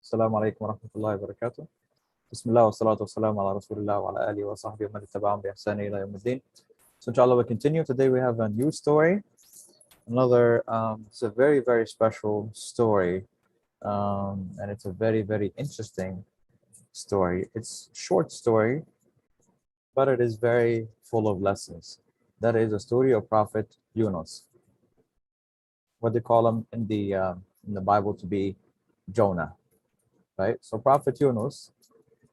السلام عليكم ورحمة الله وبركاته. بسم الله والصلاة والسلام على رسول الله وعلى آله وصحبه ومن اتبعهم بإحسان إلى يوم الدين. So inshallah we continue. Today we have a new story. It's a very, very special story. And it's a very, very interesting story. It's a short story, but it is very full of lessons. That is a story of Prophet Yunus. What they call him in the Bible to be Jonah, right? So Prophet Yunus,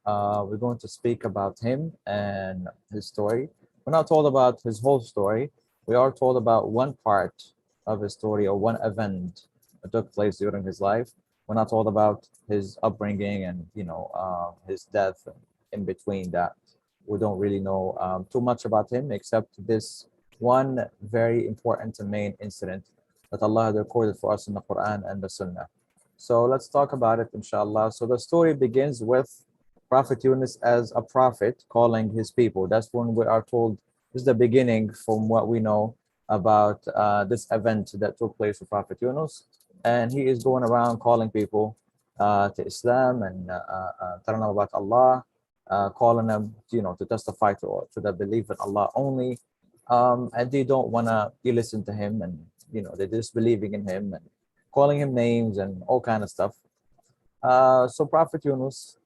we're going to speak about him and his story. We're not told about his whole story. We are told about one part of his story or one event that took place during his life. We're not told about his upbringing and his death in between that. We don't really know too much about him except this one very important and main incident that Allah had recorded for us in the Quran and the Sunnah. So let's talk about it, inshallah. So the story begins with Prophet Yunus as a prophet calling his people. That's when we are told this is the beginning from what we know about this event that took place with Prophet Yunus. And he is going around calling people to Islam and telling them about Allah, calling them, to testify to the belief in Allah only. And they don't want to listen to him, and they're disbelieving in him and calling him names and all kind of stuff. So Prophet Yunus,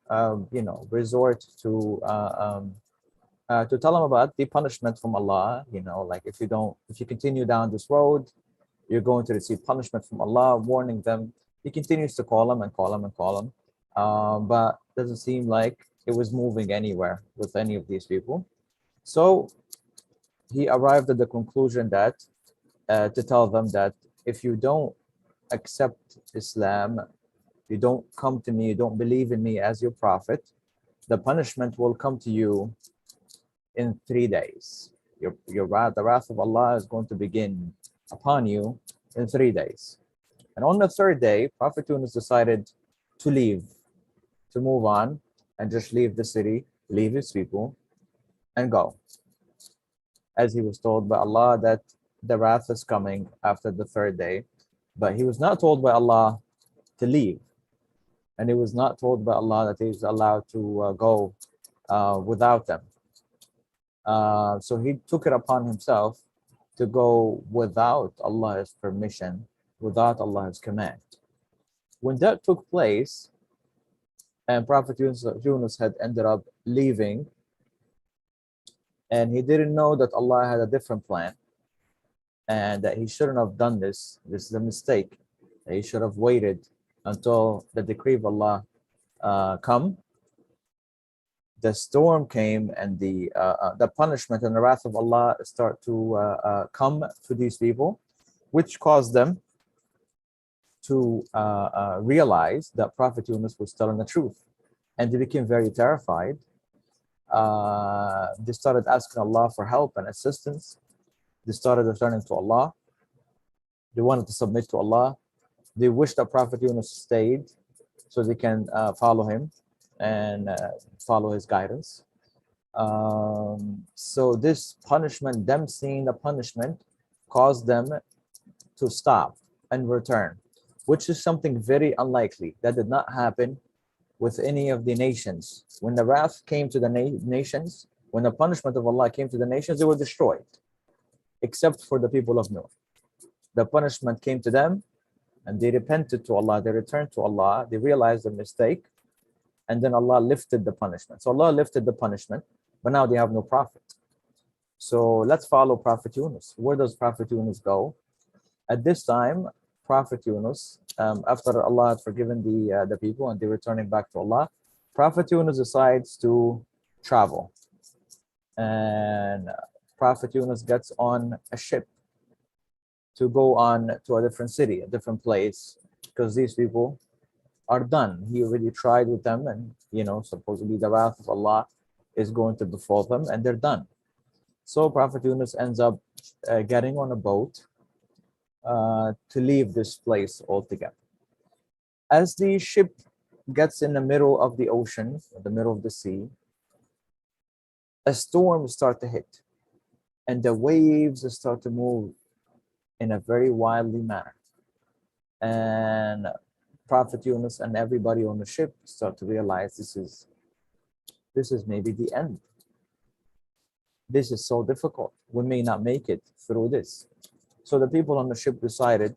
resort to tell him about the punishment from Allah. Like if you continue down this road, you're going to receive punishment from Allah, warning them. He continues to call him and call him and call him, but doesn't seem like it was moving anywhere with any of these people. So he arrived at the conclusion that to tell them that if you don't accept Islam, you don't come to me, you don't believe in me as your prophet, the punishment will come to you in 3 days. The wrath of Allah is going to begin upon you in 3 days. And on the third day, Prophet Yunus decided to leave, to move on and just leave the city, leave his people and go. As he was told by Allah that the wrath is coming after the third day, but he was not told by Allah to leave. And he was not told by Allah that he was allowed to go without them. So he took it upon himself to go without Allah's permission, without Allah's command. When that took place, and Prophet Yunus had ended up leaving, and he didn't know that Allah had a different plan, and that he shouldn't have done this. This is a mistake. He should have waited until the decree of Allah come. The storm came, and the punishment and the wrath of Allah start to come to these people, which caused them to realize that Prophet Yunus was telling the truth, and they became very terrified. They started asking Allah for help and assistance. They started returning to Allah. They wanted to submit to Allah. They wished that Prophet Yunus stayed so they can follow him and follow his guidance. So this punishment, them seeing the punishment, caused them to stop and return, which is something very unlikely. That did not happen with any of the nations. When the wrath came to the nations, when the punishment of Allah came to the nations, they were destroyed, except for the people of Noah. The punishment came to them, and they repented to Allah, they returned to Allah, they realized their mistake, and then Allah lifted the punishment. So Allah lifted the punishment, but now they have no prophet. So let's follow Prophet Yunus. Where does Prophet Yunus go? At this time, Prophet Yunus, after Allah had forgiven the people and they're returning back to Allah, Prophet Yunus decides to travel. And Prophet Yunus gets on a ship to go on to a different city, a different place, because these people are done. He already tried with them, and supposedly the wrath of Allah is going to befall them, and they're done. So Prophet Yunus ends up getting on a boat to leave this place altogether. As the ship gets in the middle of the ocean, the middle of the sea, a storm starts to hit, and the waves start to move in a very wildly manner. And Prophet Yunus and everybody on the ship start to realize this is maybe the end. This is so difficult. We may not make it through this. So the people on the ship decided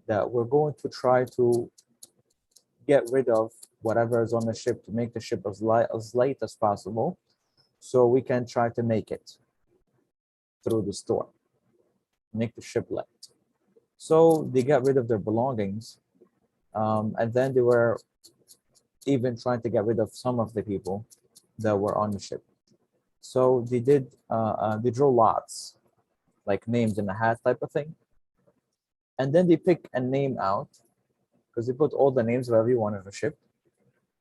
that we're going to try to get rid of whatever is on the ship to make the ship as light as possible, so we can try to make it through the storm, make the ship light. So they got rid of their belongings, and then they were even trying to get rid of some of the people that were on the ship. So they did, they drew lots, like names in a hat type of thing. And then they pick a name out, because they put all the names of everyone on the ship.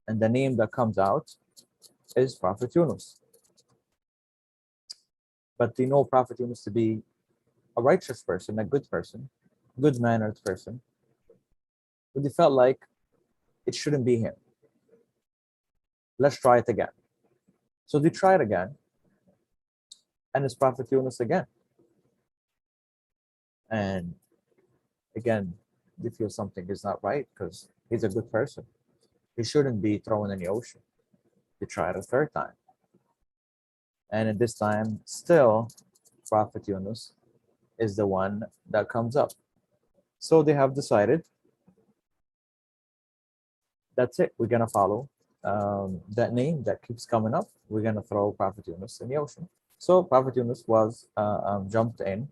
And the name that comes out is Prophet Yunus. But they know Prophet Yunus to be a righteous person, a good person, good-mannered person. But they felt like it shouldn't be him. Let's try it again. So they tried again. And it's Prophet Yunus again. And again, they feel something is not right because he's a good person. He shouldn't be thrown in the ocean. They tried a third time. And at this time, still, Prophet Yunus is the one that comes up. So they have decided, that's it. We're going to follow that name that keeps coming up. We're going to throw Prophet Yunus in the ocean. So Prophet Yunus was jumped in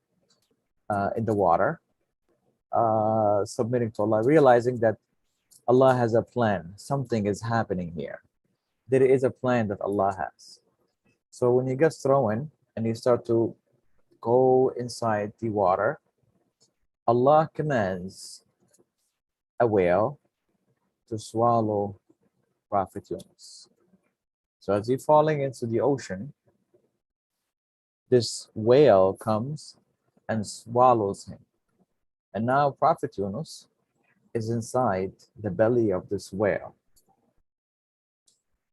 the water, submitting to Allah, realizing that Allah has a plan. Something is happening here. There is a plan that Allah has. So when he gets thrown and you start to go inside the water, Allah commands a whale to swallow Prophet Yunus. So as he's falling into the ocean, this whale comes and swallows him. And now Prophet Yunus is inside the belly of this whale.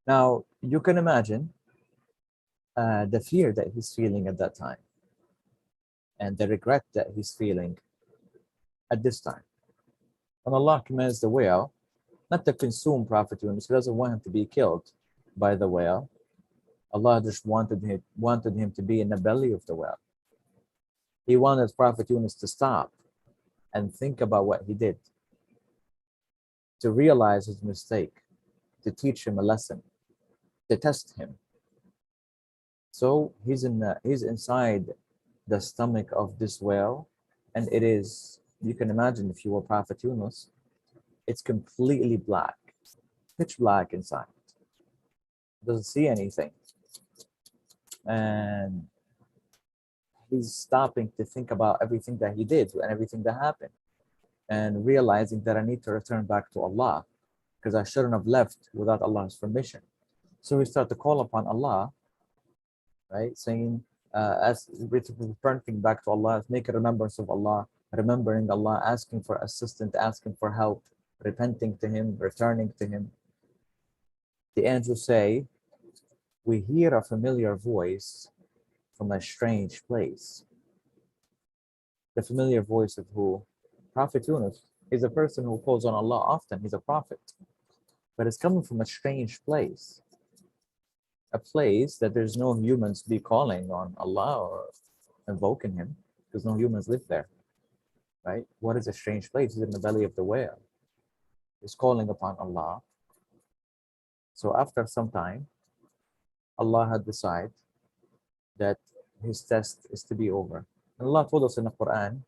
Now, you can imagine the fear that he's feeling at that time and the regret that he's feeling at this time. And Allah commands the whale not to consume Prophet Yunus. He doesn't want him to be killed by the whale. Allah just wanted him to be in the belly of the whale. He wanted Prophet Yunus to stop and think about what he did, to realize his mistake, to teach him a lesson, to test him. So he's inside the stomach of this whale, and it is, you can imagine if you were Prophet Yunus, it's completely black, pitch black inside. Doesn't see anything. And he's stopping to think about everything that he did and everything that happened, and realizing that I need to return back to Allah because I shouldn't have left without Allah's permission. So he started to call upon Allah, right? Saying, as returning back to Allah, make a remembrance of Allah, remembering Allah, asking for assistance, asking for help, repenting to Him, returning to Him. The angels say, we hear a familiar voice from a strange place. The familiar voice of who? Prophet Yunus is a person who calls on Allah often. He's a prophet. But it's coming from a strange place. A place that there's no humans be calling on Allah or invoking Him, because no humans live there. Right? What is a strange place? It's in the belly of the whale. He's calling upon Allah. So after some time, Allah had decided that his test is to be over. And Allah told us in the Quran,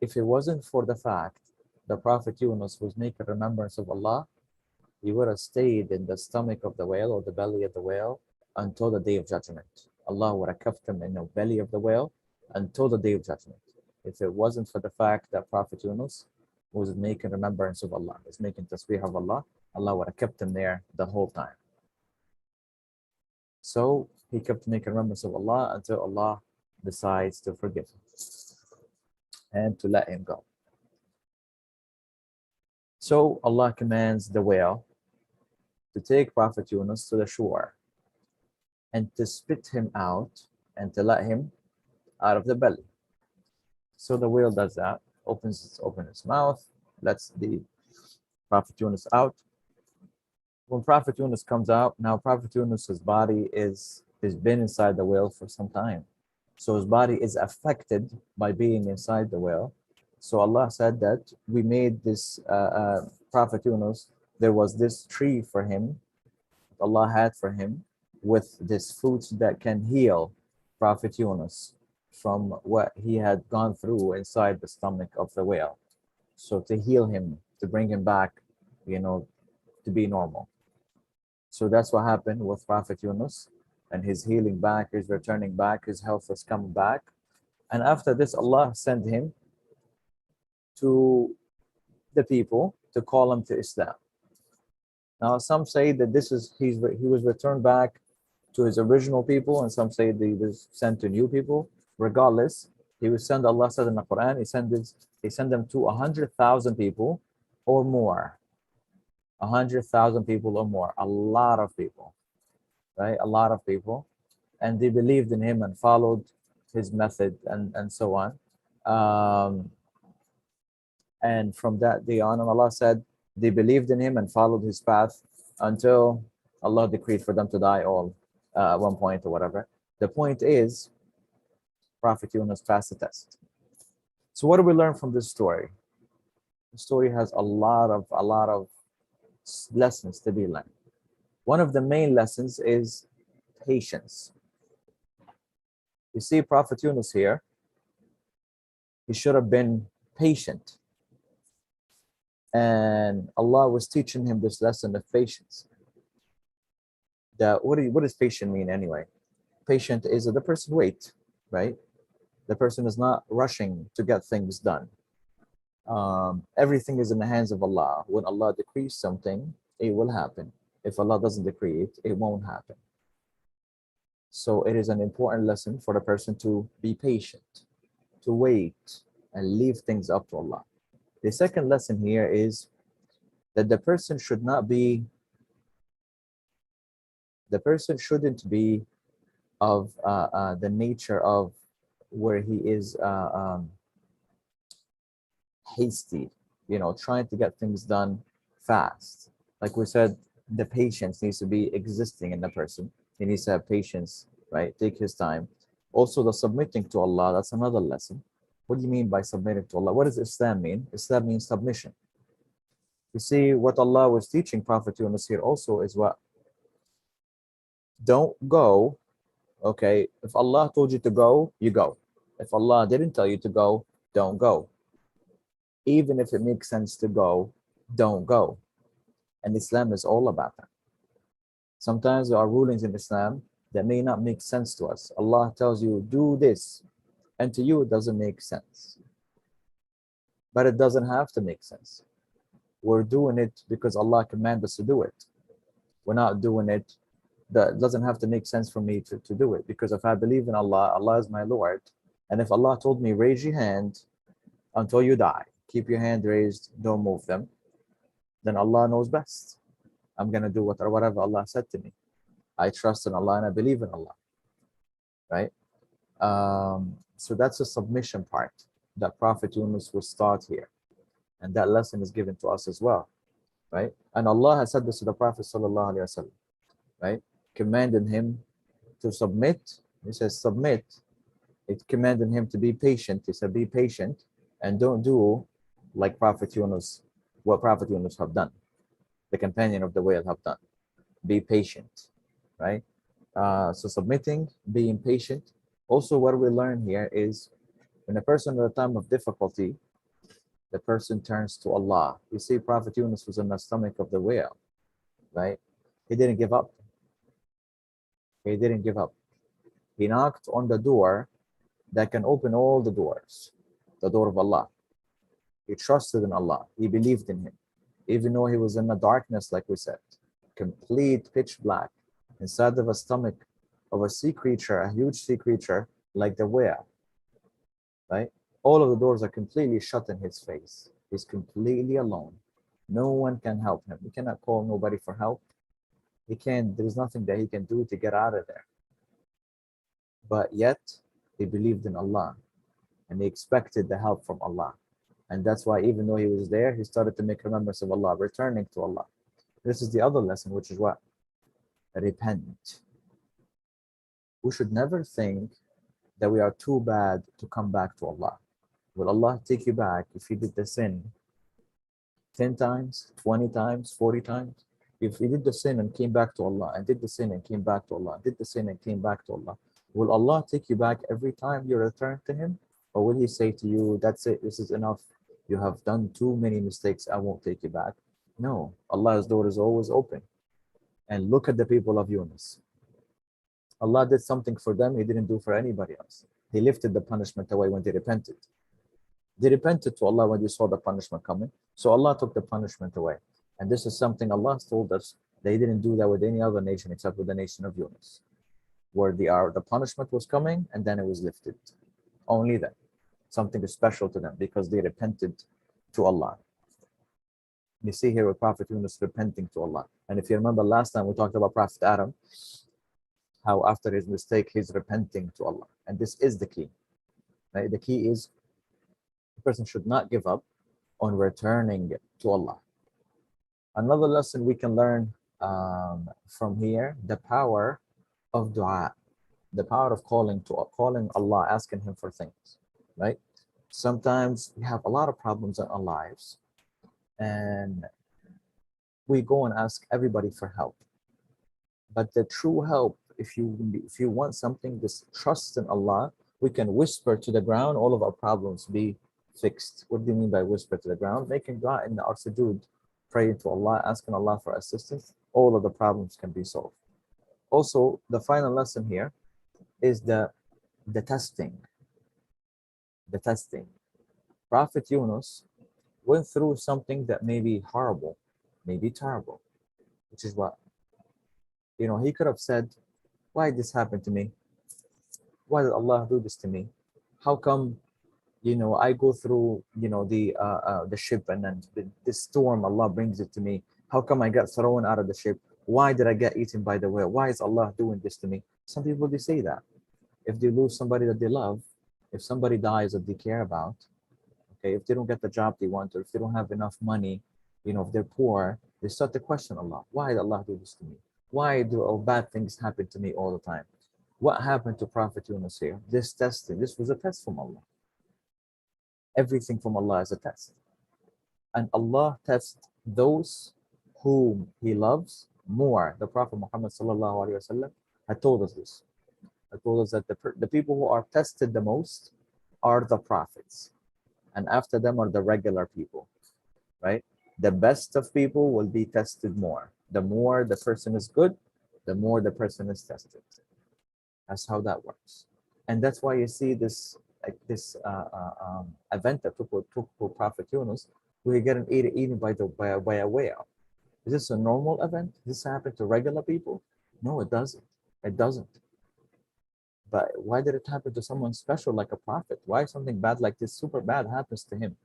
if it wasn't for the fact the Prophet Yunus was making remembrance of Allah, he would have stayed in the stomach of the whale or the belly of the whale until the day of judgment. Allah would have kept him in the belly of the whale until the day of judgment. If it wasn't for the fact that Prophet Yunus was making remembrance of Allah, was making tasbih of Allah, Allah would have kept him there the whole time. So he kept making remembrance of Allah until Allah decides to forgive him and to let him go. So Allah commands the whale to take Prophet Yunus to the shore and to spit him out and to let him out of the belly. So the whale does that, opens its mouth, lets the Prophet Yunus out. When Prophet Yunus comes out, now Prophet Yunus's body is been inside the whale for some time. So his body is affected by being inside the whale. So Allah said that we made this Prophet Yunus, there was this tree for him, Allah had for him, with this fruits that can heal Prophet Yunus from what he had gone through inside the stomach of the whale. So to heal him, to bring him back, to be normal. So that's what happened with Prophet Yunus, and his healing back, his returning back, his health has come back. And after this, Allah sent him to the people to call them to Islam. Now, some say that he was returned back to his original people, and some say that he was sent to new people. Regardless, he was sent. Allah said in the Quran, he sent them to 100,000 people or more. 100,000 people or more, a lot of people, right? A lot of people, and they believed in him and followed his method and so on. And from that day on, and Allah said they believed in him and followed his path until Allah decreed for them to die all at one point or whatever. The point is, Prophet Yunus passed the test. So what do we learn from this story? The story has a lot of lessons to be learned. One of the main lessons is patience. You see Prophet Yunus here, he should have been patient. And Allah was teaching him this lesson of patience. What does patient mean anyway? Patient is the person waits, right? The person is not rushing to get things done. Everything is in the hands of Allah. When Allah decrees something, it will happen. If Allah doesn't decree it, it won't happen. So it is an important lesson for the person to be patient, to wait and leave things up to Allah. The second lesson here is that the person shouldn't be of the nature of where he is hasty, trying to get things done fast. Like we said, the patience needs to be existing in the person. He needs to have patience, right? Take his time. Also, the submitting to Allah, that's another lesson. What do you mean by submitting to Allah? What does Islam mean? Islam means submission. You see, what Allah was teaching Prophet Yunus here also is what? Don't go, okay? If Allah told you to go, you go. If Allah didn't tell you to go, don't go. Even if it makes sense to go, don't go. And Islam is all about that. Sometimes there are rulings in Islam that may not make sense to us. Allah tells you, do this, and to you it doesn't make sense. But it doesn't have to make sense. We're doing it because Allah commanded us to do it. We're not doing it, that doesn't have to make sense for me to do it. Because if I believe in Allah, Allah is my Lord. And if Allah told me, raise your hand until you die, keep your hand raised, don't move them, then Allah knows best. I'm going to do whatever Allah said to me. I trust in Allah and I believe in Allah, right? So that's the submission part that Prophet Yunus was taught here. And that lesson is given to us as well, right? And Allah has said this to the Prophet sallallahu alaihi wasallam, right? Commanding him to submit. He says submit. It commanded him to be patient. He said be patient and don't do like Prophet Yunus, what Prophet Yunus have done, the companion of the whale have done. Be patient, right? So submitting, being patient. Also, what we learn here is when a person at a time of difficulty, the person turns to Allah. You see, Prophet Yunus was in the stomach of the whale, right? He didn't give up. He didn't give up. He knocked on the door that can open all the doors, the door of Allah. He trusted in Allah. He believed in him. Even though he was in the darkness, like we said, complete pitch black, inside of a stomach of a sea creature, a huge sea creature like the whale, right? All of the doors are completely shut in his face. He's completely alone. No one can help him. He cannot call nobody for help. There's nothing that he can do to get out of there. But yet, he believed in Allah and he expected the help from Allah. And that's why even though he was there, he started to make remembrance of Allah, returning to Allah. This is the other lesson, which is what? Repent. We should never think that we are too bad to come back to Allah. Will Allah take you back if you did the sin 10 times, 20 times, 40 times? If you did the sin and came back to Allah, and did the sin and came back to Allah, did the sin and came back to Allah, will Allah take you back every time you return to Him? Or will He say to you, that's it, this is enough, you have done too many mistakes, I won't take you back? No, Allah's door is always open. And look at the people of Yunus. Allah did something for them He didn't do for anybody else. He lifted the punishment away when they repented. They repented to Allah when they saw the punishment coming. So Allah took the punishment away. And this is something Allah has told us they didn't do that with any other nation except with the nation of Yunus, where the punishment was coming and then it was lifted. Only then. Something is special to them because they repented to Allah. You see here with Prophet Yunus repenting to Allah. And if you remember last time we talked about Prophet Adam, how after his mistake he's repenting to Allah. And this is the key. Right? The key is the person should not give up on returning to Allah. Another lesson we can learn from here, the power of dua, the power of calling Allah, asking Him for things, right? Sometimes we have a lot of problems in our lives and we go and ask everybody for help. But the true help, if you want something, just trust in Allah. We can whisper to the ground, all of our problems be fixed. What do you mean by whisper to the ground? Making dua in our sujood, praying to Allah, asking Allah for assistance, all of the problems can be solved. Also, the final lesson here is the testing. The testing. Prophet Yunus went through something that may be horrible, may be terrible, which is what? He could have said, why did this happen to me? Why did Allah do this to me? How come, I go through, the ship and then this storm, Allah brings it to me. How come I got thrown out of the ship? Why did I get eaten by the whale? Why is Allah doing this to me? Some people, they say that. If they lose somebody that they love, if somebody dies that they care about, okay, if they don't get the job they want, or if they don't have enough money, if they're poor, they start to question Allah. Why did Allah do this to me? Why do all bad things happen to me all the time? What happened to Prophet Yunus here? This testing, this was a test from Allah. Everything from Allah is a test. And Allah tests those whom He loves more. The Prophet Muhammad sallallahu alaihi wasallam had told us this. He told us that the people who are tested the most are the prophets. And after them are the regular people, right? The best of people will be tested more. The more the person is good, the more the person is tested. That's how that works. And that's why you see this event that took for Prophet Yunus, where he get eaten by a whale. Is this a normal event? Does this happen to regular people? No, it doesn't. It doesn't. But why did it happen to someone special like a prophet? Why something bad like this, super bad, happens to him,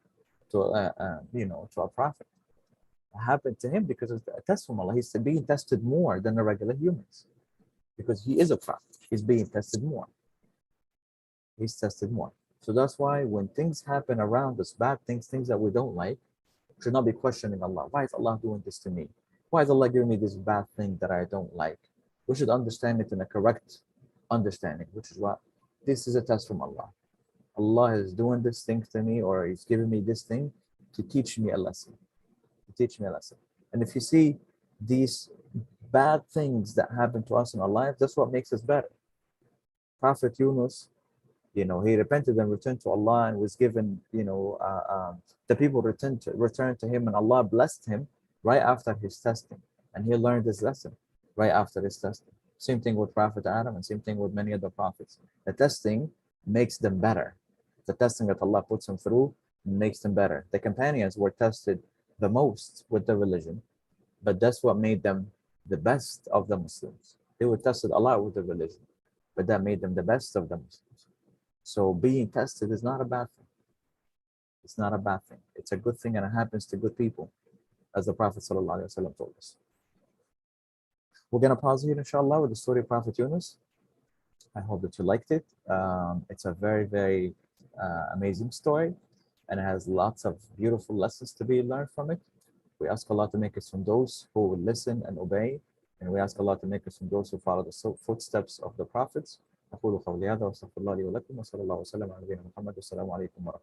to a prophet? It happened to him because it's a test from Allah. He's being tested more than the regular humans, because he is a prophet. He's being tested more. He's tested more. So that's why when things happen around us, bad things, things that we don't like, we should not be questioning Allah. Why is Allah doing this to me? Why is Allah giving me this bad thing that I don't like? We should understand it in a correct understanding, which is what? This is a test from Allah. Allah is doing this thing to me, or He's giving me this thing to teach me a lesson. To teach me a lesson. And if you see these bad things that happen to us in our life, that's what makes us better. Prophet Yunus, he repented and returned to Allah and was given, the people returned to him, and Allah blessed him right after his testing. And he learned his lesson right after his testing. Same thing with Prophet Adam, and same thing with many other prophets. The testing makes them better. The testing that Allah puts them through makes them better. The companions were tested the most with the religion, but that's what made them the best of the Muslims. They were tested a lot with the religion, but that made them the best of the Muslims. So being tested is not a bad thing. It's not a bad thing. It's a good thing, and it happens to good people, as the Prophet ﷺ told us. We're going to pause here, inshallah, with the story of Prophet Yunus. I hope that you liked it. It's a very, very amazing story. and it has lots of beautiful lessons to be learned from it. We ask Allah to make us from those who will listen and obey, and we ask Allah to make us from those who follow the footsteps of the prophets. أقول قولي هذا وأستغفر الله لي ولكم وصلى الله وسلم على نبينا محمد والسلام عليكم ورحمة الله.